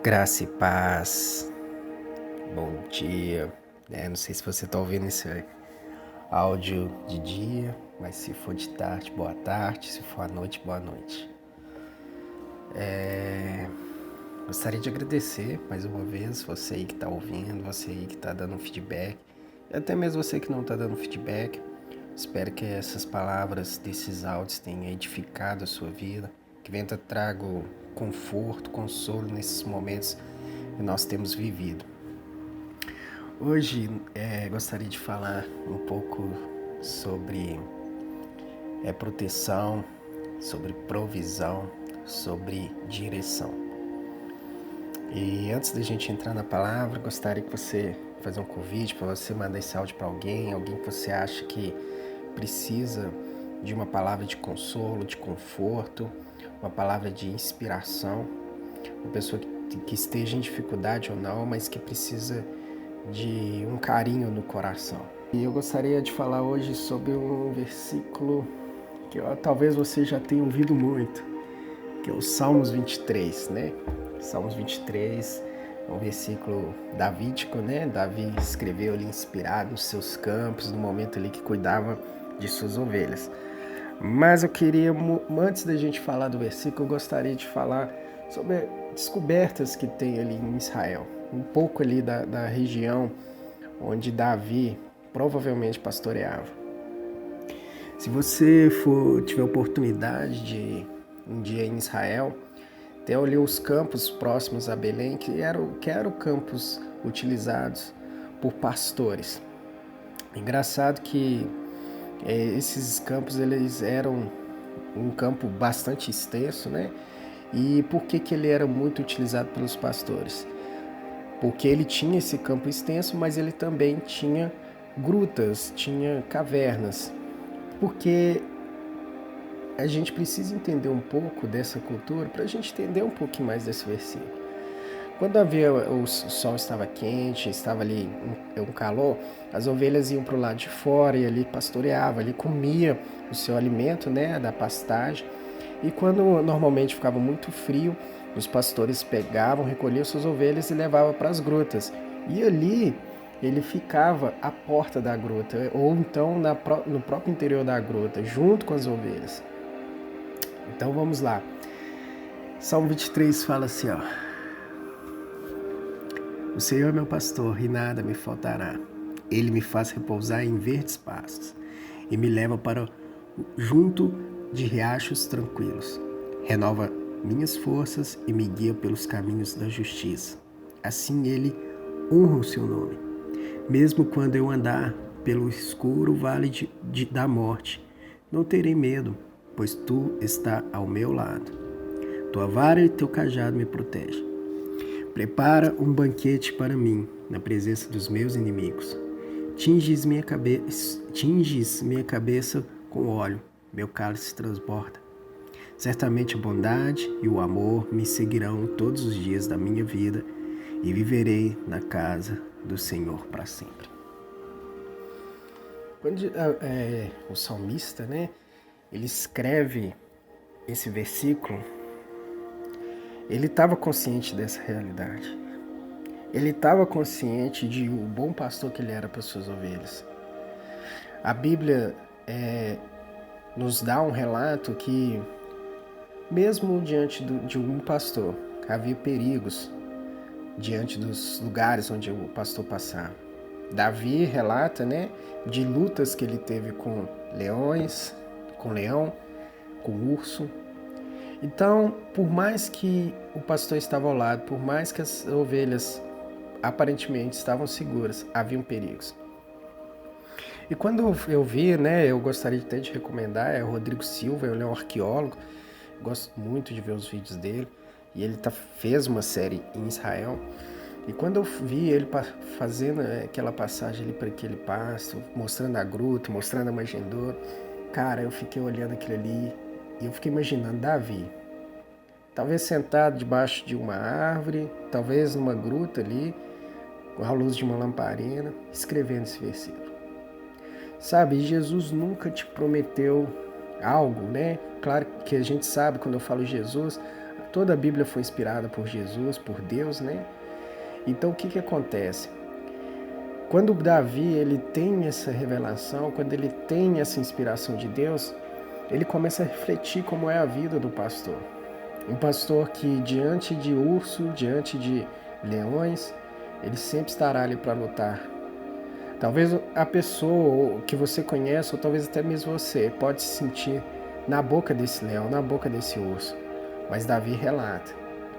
Graça e paz, bom dia. Não sei se você está ouvindo esse áudio de dia, mas se for de tarde, boa tarde, se for à noite, boa noite. Gostaria de agradecer mais uma vez você aí que está ouvindo, você aí que está dando feedback, e até mesmo você que não está dando feedback. Espero que essas palavras desses áudios tenham edificado a sua vida, que venha trago conforto, consolo nesses momentos que nós temos vivido. Hoje gostaria de falar um pouco sobre proteção, sobre provisão, sobre direção. E antes da gente entrar na palavra, gostaria que você fazer um convite para você mandar esse áudio para alguém que você acha que precisa de uma palavra de consolo, de conforto, uma palavra de inspiração, uma pessoa que esteja em dificuldade ou não, mas que precisa de um carinho no coração. E eu gostaria de falar hoje sobre um versículo que talvez você já tenha ouvido muito, que é o Salmos 23, né? Salmos 23 é um versículo davídico, né? Davi escreveu ali inspirado nos seus campos, no momento ali que cuidava de suas ovelhas. Mas eu queria, antes da gente falar do versículo, eu gostaria de falar sobre descobertas que tem ali em Israel. Um pouco ali da região onde Davi provavelmente pastoreava. Se você tiver oportunidade de um dia em Israel, até ali os campos próximos a Belém, que eram campos utilizados por pastores. Engraçado que esses campos eles eram um campo bastante extenso, né? E por que ele era muito utilizado pelos pastores? Porque ele tinha esse campo extenso, mas ele também tinha grutas, tinha cavernas. Porque a gente precisa entender um pouco dessa cultura para a gente entender um pouquinho mais desse versículo. Quando o sol estava quente, estava ali um calor, as ovelhas iam para o lado de fora e ali pastoreava, ali comia o seu alimento, né, da pastagem. E quando normalmente ficava muito frio, os pastores pegavam, recolhiam suas ovelhas e levavam para as grutas. E ali ele ficava à porta da gruta, ou então no próprio interior da gruta, junto com as ovelhas. Então vamos lá. Salmo 23 fala assim, ó. O Senhor é meu pastor e nada me faltará. Ele me faz repousar em verdes pastos e me leva para junto de riachos tranquilos. Renova minhas forças e me guia pelos caminhos da justiça. Assim ele honra o seu nome. Mesmo quando eu andar pelo escuro vale da morte, não terei medo, pois tu está ao meu lado. Tua vara e teu cajado me protegem. Prepara um banquete para mim, na presença dos meus inimigos. Tinges minha cabeça com óleo, meu cálice transborda. Certamente a bondade e o amor me seguirão todos os dias da minha vida e viverei na casa do Senhor para sempre. Quando o salmista, né, ele escreve esse versículo, ele estava consciente dessa realidade. Ele estava consciente de o bom pastor que ele era para suas ovelhas. A Bíblia nos dá um relato que, mesmo diante de um pastor, havia perigos diante dos lugares onde o pastor passava. Davi relata, né, de lutas que ele teve com leões, com leão, com urso. Então, por mais que o pastor estava ao lado, por mais que as ovelhas aparentemente estavam seguras, haviam perigos. E quando eu vi, né, eu gostaria até de recomendar, é o Rodrigo Silva, ele é um arqueólogo, gosto muito de ver os vídeos dele, e ele fez uma série em Israel. E quando eu vi ele fazendo aquela passagem ali para aquele pasto, mostrando a gruta, mostrando a manjedoura, cara, eu fiquei olhando aquilo ali e eu fiquei imaginando Davi, talvez sentado debaixo de uma árvore, talvez numa gruta ali, com a luz de uma lamparina, escrevendo esse versículo. Sabe, Jesus nunca te prometeu algo, né? Claro que a gente sabe, quando eu falo Jesus, Toda a Bíblia foi inspirada por Jesus, por Deus, né? Então o que acontece? Quando Davi ele tem essa revelação, quando ele tem essa inspiração de Deus, ele começa a refletir como é a vida do pastor. Um pastor que diante de urso, diante de leões, ele sempre estará ali para lutar. Talvez a pessoa que você conhece, ou talvez até mesmo você, pode se sentir na boca desse leão, na boca desse urso. Mas Davi relata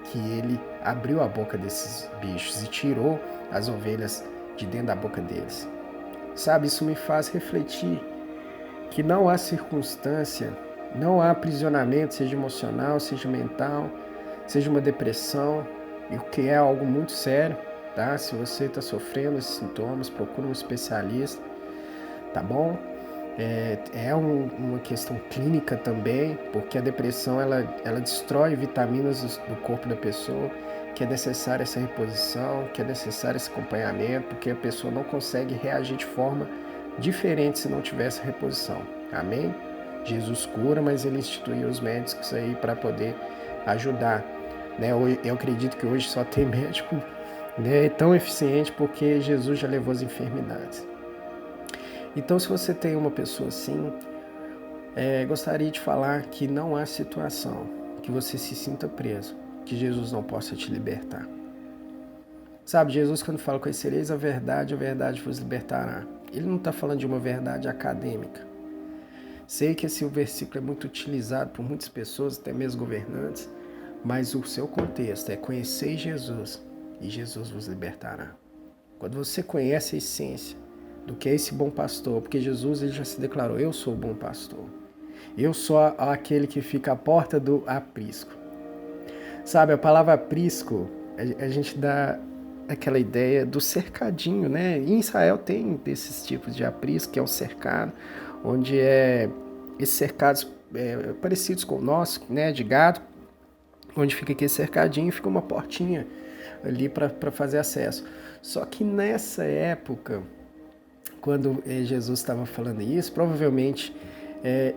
que ele abriu a boca desses bichos e tirou as ovelhas de dentro da boca deles. Sabe, isso me faz refletir que não há circunstância, não há aprisionamento, seja emocional, seja mental, seja uma depressão, e o que é algo muito sério, tá? Se você está sofrendo esses sintomas, procure um especialista, tá bom? Uma questão clínica também, porque a depressão ela destrói vitaminas do corpo da pessoa, que é necessária essa reposição, que é necessário esse acompanhamento, porque a pessoa não consegue reagir de forma diferente se não tivesse reposição. Amém? Jesus cura, mas ele instituiu os médicos aí para poder ajudar. Né? Eu acredito que hoje só tem médico, né, tão eficiente porque Jesus já levou as enfermidades. Então, se você tem uma pessoa assim, gostaria de falar que não há situação que você se sinta preso, que Jesus não possa te libertar. Sabe, Jesus quando fala conhecereis a verdade vos libertará. Ele não está falando de uma verdade acadêmica. Sei que esse versículo é muito utilizado por muitas pessoas, até mesmo governantes, mas o seu contexto é conhecer Jesus e Jesus vos libertará. Quando você conhece a essência do que é esse bom pastor, porque Jesus ele já se declarou, eu sou o bom pastor. Eu sou aquele que fica à porta do aprisco. Sabe, a palavra aprisco, a gente dá aquela ideia do cercadinho, né? Em Israel tem desses tipos de aprisco, que é um cercado, onde esses cercados parecidos com o nosso, né, de gado, onde fica aquele cercadinho e fica uma portinha ali para fazer acesso. Só que nessa época, quando Jesus estava falando isso, provavelmente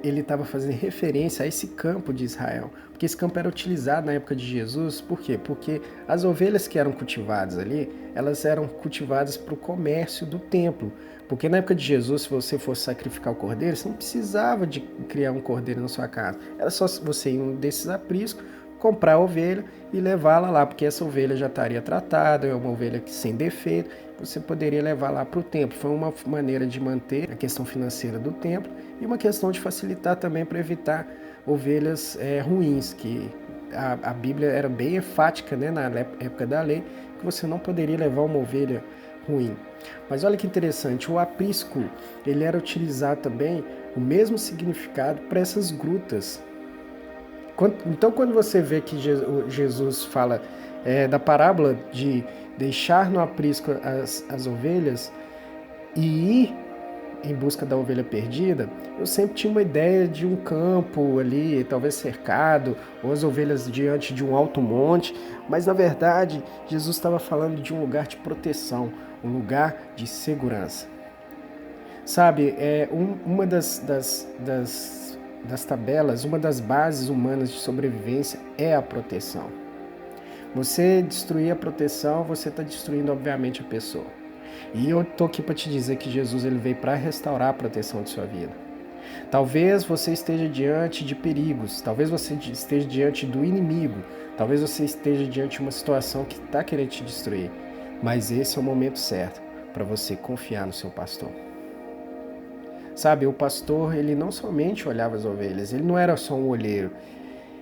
ele estava fazendo referência a esse campo de Israel, porque esse campo era utilizado na época de Jesus, por quê? Porque as ovelhas que eram cultivadas ali, elas eram cultivadas para o comércio do templo, porque na época de Jesus, se você fosse sacrificar o cordeiro, você não precisava de criar um cordeiro na sua casa, era só você ir em um desses apriscos, comprar a ovelha e levá-la lá, porque essa ovelha já estaria tratada, é uma ovelha sem defeito, você poderia levar lá para o templo. Foi uma maneira de manter a questão financeira do templo e uma questão de facilitar também para evitar ovelhas ruins, que a Bíblia era bem enfática, né, na época da lei, que você não poderia levar uma ovelha ruim. Mas olha que interessante, o aprisco ele era utilizado também o mesmo significado para essas grutas. Então, quando você vê que Jesus fala da parábola de deixar no aprisco as ovelhas e ir em busca da ovelha perdida, eu sempre tinha uma ideia de um campo ali, talvez cercado, ou as ovelhas diante de um alto monte, mas na verdade Jesus estava falando de um lugar de proteção, um lugar de segurança. Sabe, uma das tabelas, uma das bases humanas de sobrevivência é a proteção. Você destruir a proteção, você está destruindo, obviamente, a pessoa. E eu estou aqui para te dizer que Jesus ele veio para restaurar a proteção de sua vida. Talvez você esteja diante de perigos, talvez você esteja diante do inimigo, talvez você esteja diante de uma situação que está querendo te destruir. Mas esse é o momento certo para você confiar no seu pastor. Sabe, o pastor, ele não somente olhava as ovelhas, ele não era só um olheiro,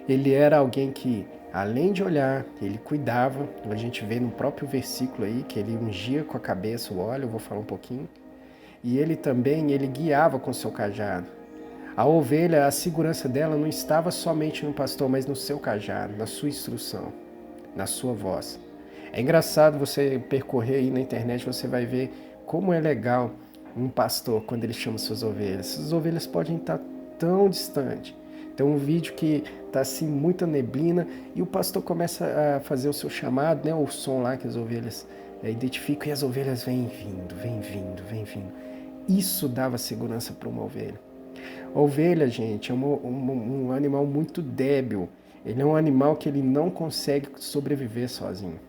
ele era alguém que, além de olhar, ele cuidava. A gente vê no próprio versículo aí que ele ungia com a cabeça o óleo, eu vou falar um pouquinho. E ele também, ele guiava com seu cajado. A ovelha, a segurança dela não estava somente no pastor, mas no seu cajado, na sua instrução, na sua voz. É engraçado você percorrer aí na internet, você vai ver como é legal um pastor quando ele chama suas ovelhas. As ovelhas podem estar tão distantes. Tem um vídeo que está assim, muita neblina, e o pastor começa a fazer o seu chamado, né, o som lá que as ovelhas identificam, e as ovelhas vêm vindo, vêm vindo, vêm vindo. Isso dava segurança para uma ovelha. A ovelha, gente, é um animal muito débil. Ele é um animal que ele não consegue sobreviver sozinho.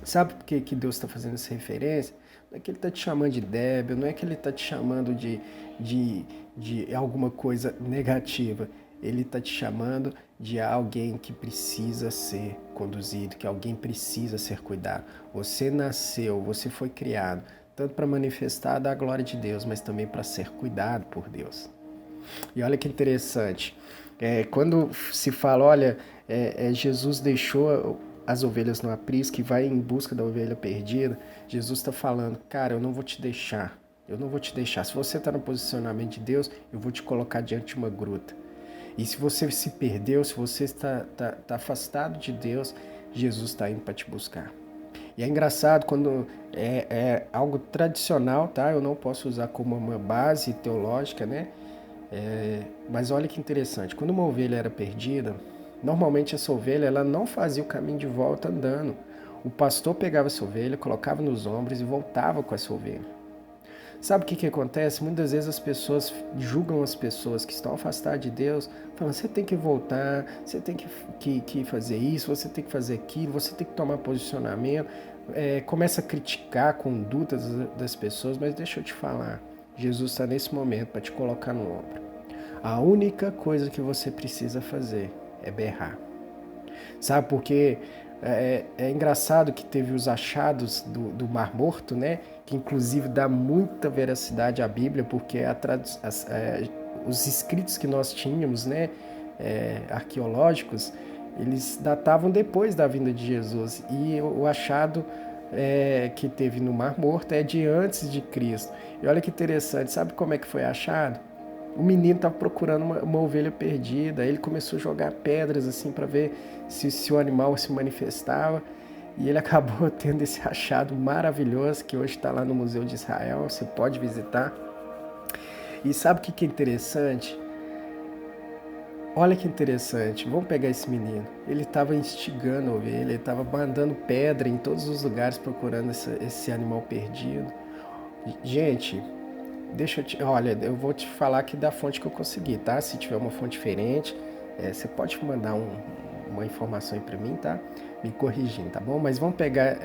Sabe por que Deus está fazendo essa referência? Não é que ele está te chamando de débil, não é que ele está te chamando de alguma coisa negativa. Ele está te chamando de alguém que precisa ser conduzido, que alguém precisa ser cuidado. Você nasceu, você foi criado, tanto para manifestar da glória de Deus, mas também para ser cuidado por Deus. E olha que interessante, quando se fala, olha, Jesus deixou as ovelhas no aprisco e vai em busca da ovelha perdida, Jesus está falando, cara, eu não vou te deixar, eu não vou te deixar. Se você está no posicionamento de Deus, eu vou te colocar diante de uma gruta. E se você se perdeu, se você está afastado de Deus, Jesus está indo para te buscar. E é engraçado quando é algo tradicional, tá? Eu não posso usar como uma base teológica, né? Mas olha que interessante, quando uma ovelha era perdida, normalmente essa ovelha ela não fazia o caminho de volta andando. O pastor pegava essa ovelha, colocava nos ombros e voltava com essa ovelha. Sabe o que acontece? Muitas vezes as pessoas julgam as pessoas que estão afastadas de Deus, falando, você tem que voltar, você tem que fazer isso, você tem que fazer aquilo, você tem que tomar posicionamento. Começa a criticar a conduta das pessoas, mas deixa eu te falar, Jesus está nesse momento para te colocar no ombro. A única coisa que você precisa fazer é berrar. Sabe, porque é engraçado que teve os achados do Mar Morto, né? Que inclusive dá muita veracidade à Bíblia, porque os escritos que nós tínhamos, né? Arqueológicos, eles datavam depois da vinda de Jesus. E o achado que teve no Mar Morto é de antes de Cristo. E olha que interessante, sabe como é que foi achado? O menino estava procurando uma ovelha perdida, aí ele começou a jogar pedras assim para ver se o animal se manifestava, e ele acabou tendo esse achado maravilhoso que hoje está lá no Museu de Israel, você pode visitar. E sabe o que é interessante? Olha que interessante, vamos pegar esse menino, ele estava instigando a ovelha, ele estava mandando pedra em todos os lugares procurando esse animal perdido. Gente, olha, eu vou te falar aqui da fonte que eu consegui, tá? Se tiver uma fonte diferente, você pode mandar uma informação aí para mim, tá? Me corrigindo, tá bom? Mas vamos pegar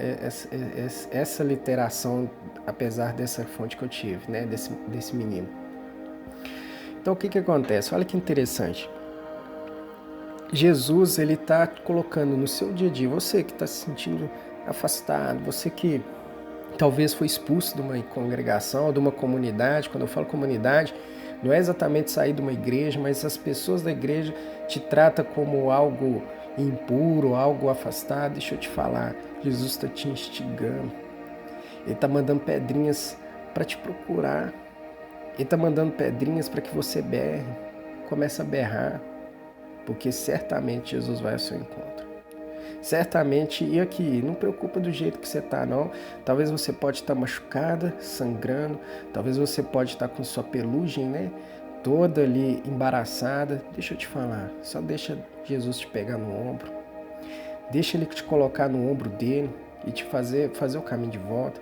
essa literação, apesar dessa fonte que eu tive, né? Desse menino. Então, o que acontece? Olha que interessante. Jesus, ele está colocando no seu dia a dia, você que está se sentindo afastado, você que talvez foi expulso de uma congregação ou de uma comunidade. Quando eu falo comunidade, não é exatamente sair de uma igreja, mas as pessoas da igreja te tratam como algo impuro, algo afastado. Deixa eu te falar, Jesus está te instigando. Ele está mandando pedrinhas para te procurar. Ele está mandando pedrinhas para que você berre. Comece a berrar, porque certamente Jesus vai ao seu encontro. Certamente, e aqui, não preocupa do jeito que você está, não. Talvez você pode estar machucada, sangrando, talvez você pode estar com sua pelugem, né? Toda ali embaraçada. Deixa eu te falar, só deixa Jesus te pegar no ombro. Deixa ele te colocar no ombro dele e te fazer o caminho de volta.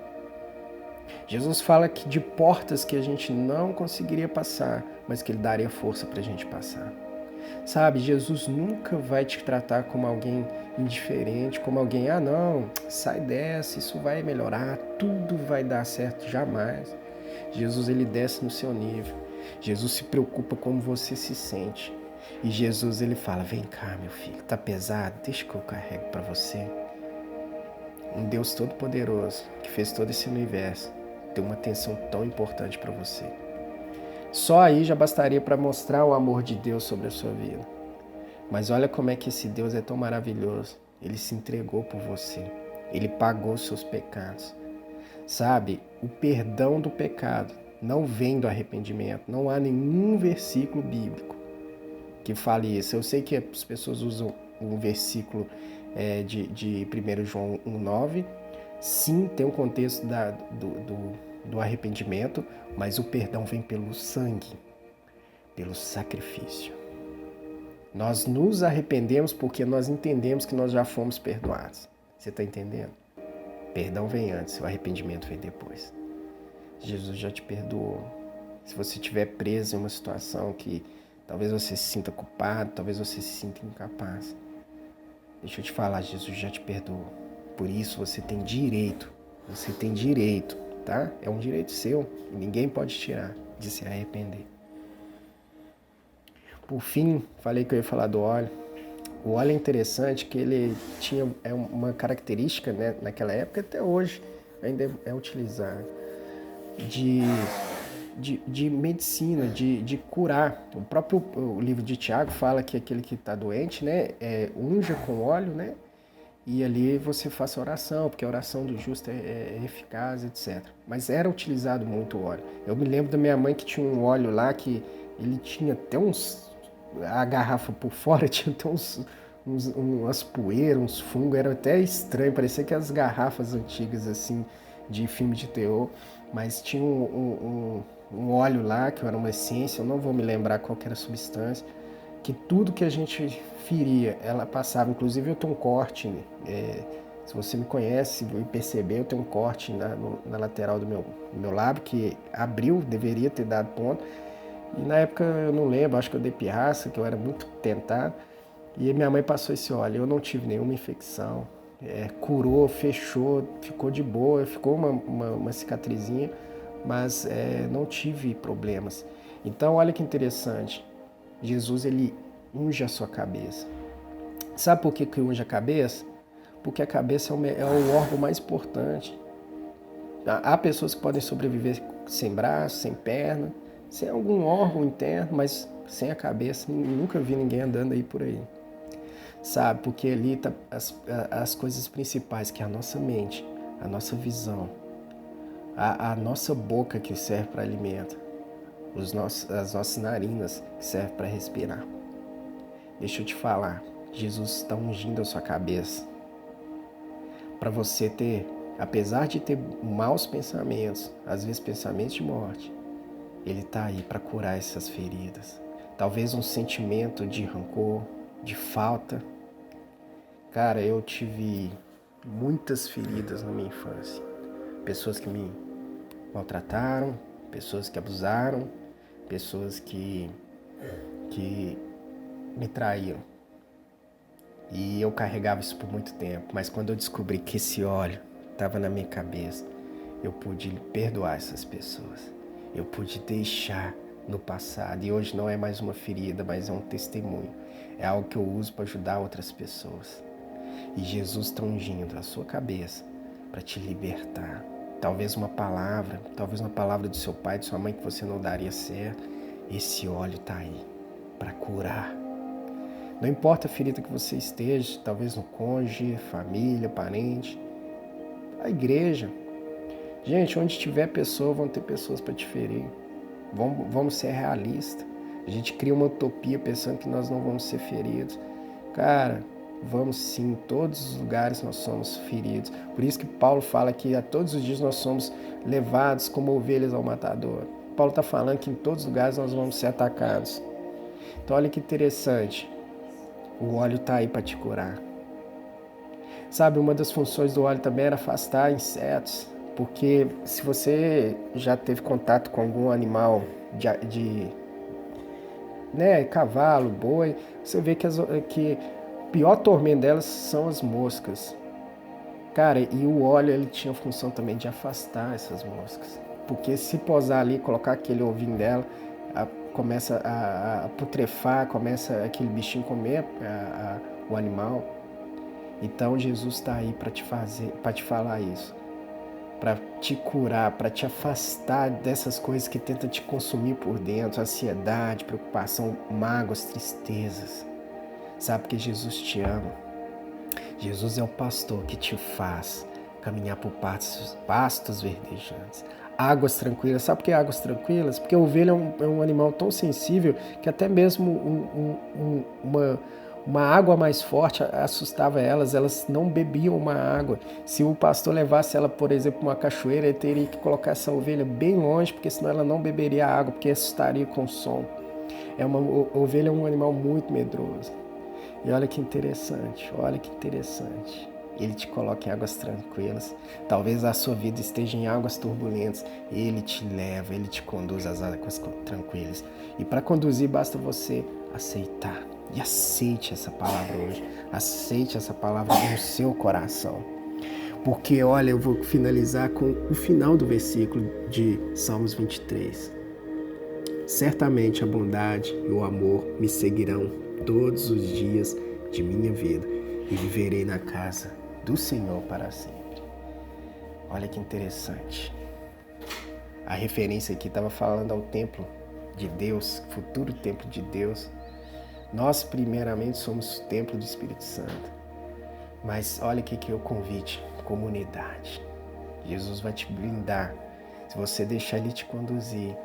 Jesus fala que de portas que a gente não conseguiria passar, mas que ele daria força para a gente passar. Sabe, Jesus nunca vai te tratar como alguém indiferente, como alguém, não, sai dessa, isso vai melhorar, tudo vai dar certo, jamais. Jesus, ele desce no seu nível. Jesus se preocupa como você se sente. E Jesus, ele fala, vem cá, meu filho, tá pesado? Deixa que eu carrego para você. Um Deus todo-poderoso, que fez todo esse universo, tem uma atenção tão importante para você. Só aí já bastaria para mostrar o amor de Deus sobre a sua vida. Mas olha como é que esse Deus é tão maravilhoso. Ele se entregou por você. Ele pagou os seus pecados. Sabe, o perdão do pecado não vem do arrependimento. Não há nenhum versículo bíblico que fale isso. Eu sei que as pessoas usam um versículo de 1 João 1,9. Sim, tem um contexto do arrependimento, mas o perdão vem pelo sangue, pelo sacrifício. Nós nos arrependemos porque nós entendemos que nós já fomos perdoados. Você está entendendo? Perdão vem antes, o arrependimento vem depois. Jesus já te perdoou. Se você estiver preso em uma situação que Talvez você se sinta culpado, talvez você se sinta incapaz. Deixa eu te falar, Jesus já te perdoou. Por isso você tem direito, tá? É um direito seu e ninguém pode tirar de se arrepender. Por fim, falei que eu ia falar do óleo. O óleo é interessante que ele tinha uma característica, né, naquela época, até hoje ainda é utilizado, de medicina, de curar. O livro de Tiago fala que aquele que está doente, né, unja com óleo, né, e ali você faça oração, porque a oração do justo é eficaz, etc. Mas era utilizado muito óleo. Eu me lembro da minha mãe que tinha um óleo lá que ele tinha até a garrafa por fora tinha até umas poeiras, uns fungos, era até estranho, parecia que as garrafas antigas assim de filme de terror, mas tinha um óleo lá que era uma essência, eu não vou me lembrar qual que era a substância, que tudo que a gente feria, ela passava. Inclusive eu tenho um corte, se você me conhece e perceber, eu tenho um corte na lateral do meu lábio que abriu, deveria ter dado ponto. E na época eu não lembro, acho que eu dei pirraça, que eu era muito tentado. E minha mãe passou esse óleo, eu não tive nenhuma infecção. Curou, fechou, ficou de boa, ficou uma cicatrizinha, mas não tive problemas. Então olha que interessante, Jesus ele unge a sua cabeça. Sabe por que unge a cabeça? Porque a cabeça é o órgão mais importante. Há pessoas que podem sobreviver sem braço, sem perna, sem algum órgão interno, mas sem a cabeça. Nunca vi ninguém andando aí por aí. Sabe? Porque ali tá as coisas principais, que é a nossa mente, a nossa visão, a nossa boca que serve para alimento, as nossas narinas que servem para respirar. Deixa eu te falar, Jesus está ungindo a sua cabeça para você ter, apesar de ter maus pensamentos, às vezes pensamentos de morte, Ele está aí para curar essas feridas. Talvez um sentimento de rancor, de falta. Cara, eu tive muitas feridas na minha infância. Pessoas que me maltrataram, pessoas que abusaram, pessoas que me traíram. E eu carregava isso por muito tempo. Mas quando eu descobri que esse óleo estava na minha cabeça, eu pude perdoar essas pessoas. Eu pude deixar no passado. E hoje não é mais uma ferida, mas é um testemunho. É algo que eu uso para ajudar outras pessoas. E Jesus está ungindo a sua cabeça para te libertar. Talvez uma palavra do seu pai, de sua mãe que você não daria certo. Esse óleo está aí para curar. Não importa a ferida que você esteja, talvez no cônjuge, família, parente, a igreja. Gente, onde tiver pessoa, vão ter pessoas para te ferir. Vamos ser realistas. A gente cria uma utopia pensando que nós não vamos ser feridos. Cara, vamos sim, em todos os lugares nós somos feridos. Por isso que Paulo fala que a todos os dias nós somos levados como ovelhas ao matador. Paulo está falando que em todos os lugares nós vamos ser atacados. Então olha que interessante. O óleo está aí para te curar. Sabe, uma das funções do óleo também era afastar insetos. Porque se você já teve contato com algum animal né, cavalo, boi, você vê que o pior tormento delas são as moscas. Cara, e o óleo ele tinha a função também de afastar essas moscas. Porque se posar ali, colocar aquele ovinho dela, começa a putrefar, começa aquele bichinho comer o animal. Então Jesus está aí para te falar isso, para te curar, para te afastar dessas coisas que tentam te consumir por dentro, ansiedade, preocupação, mágoas, tristezas. Sabe, porque Jesus te ama. Jesus é o pastor que te faz caminhar por pastos verdejantes, águas tranquilas. Sabe por que águas tranquilas? Porque a ovelha é um animal tão sensível que até mesmo uma água mais forte assustava elas não bebiam uma água. Se o pastor levasse ela, por exemplo, uma cachoeira, ele teria que colocar essa ovelha bem longe, porque senão ela não beberia água, porque assustaria com o som. A ovelha é um animal muito medroso. E olha que interessante. Ele te coloca em águas tranquilas. Talvez a sua vida esteja em águas turbulentas. Ele te leva, ele te conduz às águas tranquilas. E para conduzir basta você aceitar. E aceite essa palavra hoje. Aceite essa palavra no seu coração. Porque, olha, eu vou finalizar com o final do versículo de Salmos 23. Certamente a bondade e o amor me seguirão todos os dias de minha vida e viverei na casa do Senhor para sempre. Olha que interessante. A referência aqui estava falando ao templo de Deus, futuro templo de Deus. Nós, primeiramente, somos o templo do Espírito Santo. Mas olha o que é o convite: comunidade. Jesus vai te blindar. Se você deixar Ele te conduzir,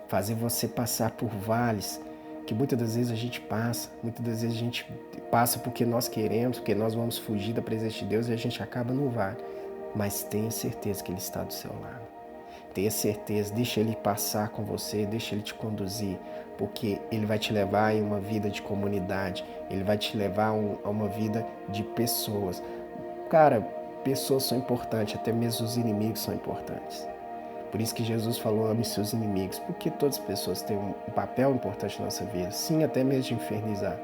fazer você passar por vales que muitas das vezes a gente passa. Muitas das vezes a gente passa porque nós queremos, porque nós vamos fugir da presença de Deus e a gente acaba no vale. Mas tenha certeza que Ele está do seu lado. Tenha certeza, deixa Ele passar com você, deixa Ele te conduzir, porque Ele vai te levar em uma vida de comunidade, Ele vai te levar a uma vida de pessoas. Cara, pessoas são importantes, até mesmo os inimigos são importantes. Por isso que Jesus falou: ame seus inimigos, porque todas as pessoas têm um papel importante na nossa vida, sim, até mesmo de infernizar.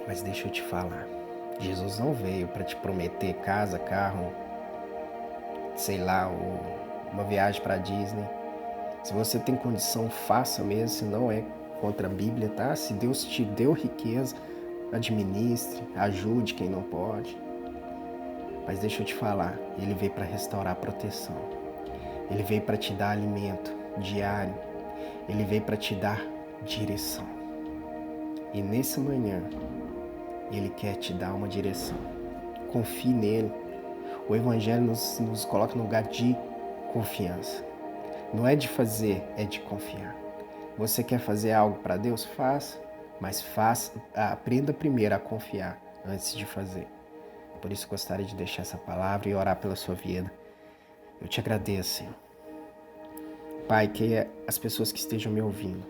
Mas deixa eu te falar, Jesus não veio para te prometer casa, carro, sei lá, uma viagem para Disney. Se você tem condição, faça mesmo, se não é contra a Bíblia, tá? Se Deus te deu riqueza, administre, ajude quem não pode. Mas deixa eu te falar, Ele veio para restaurar a proteção. Ele veio para te dar alimento diário. Ele veio para te dar direção. E nessa manhã, Ele quer te dar uma direção. Confie nele. O Evangelho nos coloca no lugar de confiança. Não é de fazer, é de confiar. Você quer fazer algo para Deus? Faça. Mas aprenda primeiro a confiar antes de fazer. Por isso gostaria de deixar essa palavra e orar pela sua vida. Eu te agradeço, Senhor. Pai, que as pessoas que estejam me ouvindo,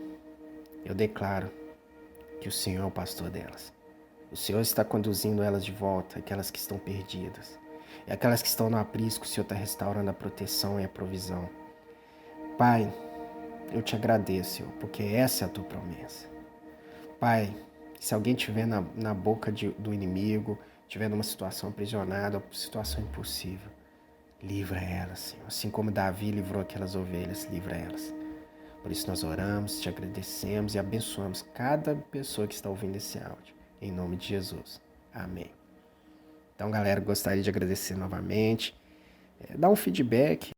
eu declaro que o Senhor é o pastor delas. O Senhor está conduzindo elas de volta, aquelas que estão perdidas. E aquelas que estão no aprisco, o Senhor está restaurando a proteção e a provisão. Pai, eu te agradeço, Senhor, porque essa é a tua promessa. Pai, se alguém estiver na boca do inimigo, estiver numa situação aprisionada, situação impossível, livra elas, Senhor. Assim como Davi livrou aquelas ovelhas, livra elas. Por isso nós oramos, te agradecemos e abençoamos cada pessoa que está ouvindo esse áudio. Em nome de Jesus. Amém. Então, galera, gostaria de agradecer novamente. Dá um feedback.